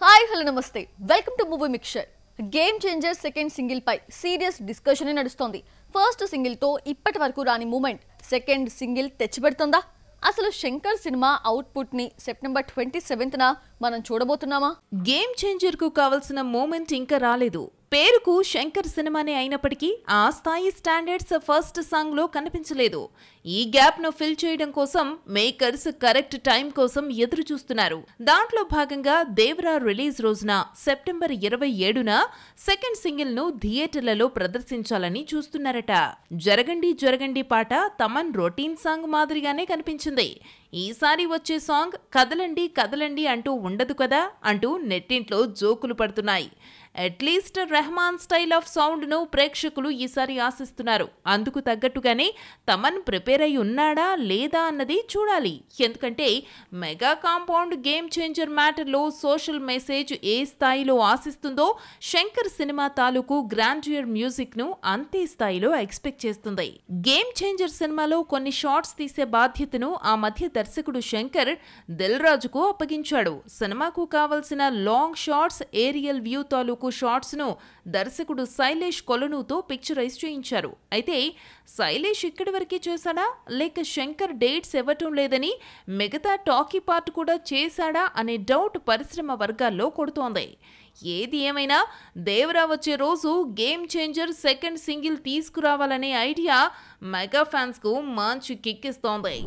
Hi hello నమస్తే welcome to movie mixture. Game changer second single పై serious discussion నడుస్తోంది. First single తో ఇప్పటి వరకు రాని మూమెంట్ సెకండ్ సింగిల్ తెచ్చిపెడుతుందా? అసలు శంకర్ సినిమా అవుట్పుట్ ని సెప్టెంబర్ 27న మనం చూడబోతున్నామా? గేమ్ చేంజర్ కు కావాల్సిన మూమెంట్ ఇంకా రాలేదు. పేరుకు శంకర్ సినిమానే అయినప్పటికీ ఆ స్థాయి స్టాండర్డ్స్ ఫస్ట్ సాంగ్ లో కనిపించలేదు. ఈ గ్యాప్ ను ఫిల్ చేయడం కోసం మేకర్స్ కరెక్ట్ టైం కోసం ఎదురు చూస్తున్నారు. దాంట్లో భాగంగా దేవరా రిలీజ్ రోజున సెప్టెంబర్ 27న సెకండ్ సింగిల్ ను థియేటర్లలో ప్రదర్శించాలని చూస్తున్నారట. జరగండి జరగండి పాట తమన్ రొటీన్ సాంగ్ మాదిరిగానే కనిపించింది. ఈసారి వచ్చే సాంగ్ కదలండి కదలండి అంటూ ఉండదు కదా అంటూ నెట్టింట్లో జోకులు పడుతున్నాయి. At least Rahman style of sound ను ప్రేక్షకులు ఈసారి ఆశిస్తున్నారు. అందుకు తగ్గట్టుగానే తమన్ ప్రిపేర్ అయి ఉన్నాడా లేదా అన్నది చూడాలి. ఎందుకంటే mega compound game changer matter లో సోషల్ మెసేజ్ ఏ స్థాయిలో ఆశిస్తుందో శంకర్ సినిమా తాలూకు గ్రాండ్యూర్ మ్యూజిక్ ను అంతే స్థాయిలో ఎక్స్పెక్ట్ చేస్తుంది. గేమ్ చేంజర్ సినిమాలో కొన్ని షార్ట్స్ తీసే బాధ్యతను ఆ మధ్య దర్శకుడు శంకర్ దిల్ రాజుకు అప్పగించాడు. సినిమాకు కావలసిన లాంగ్ షార్ట్స్, ఏరియల్ వ్యూ తాలూకు షార్ట్స్ ను దర్శకుడు శైలేష్ కొలనుతో పిక్చరైజ్ చేయించారు. అయితే శైలేష్ ఇక్కడి వరకే చేశాడా లేక శంకర్ డేట్స్ ఇవ్వటం లేదని మిగతా టాకీ పార్ట్ కూడా చేశాడా అనే డౌట్ పరిశ్రమ వర్గాల్లో కొడుతోంది. ఏది ఏమైనా దేవరా వచ్చే రోజు గేమ్ చేంజర్ సెకండ్ సింగిల్ తీసుకురావాలనే ఐడియా మెగా ఫ్యాన్స్ కు మంచి కిక్ ఇస్తోంది.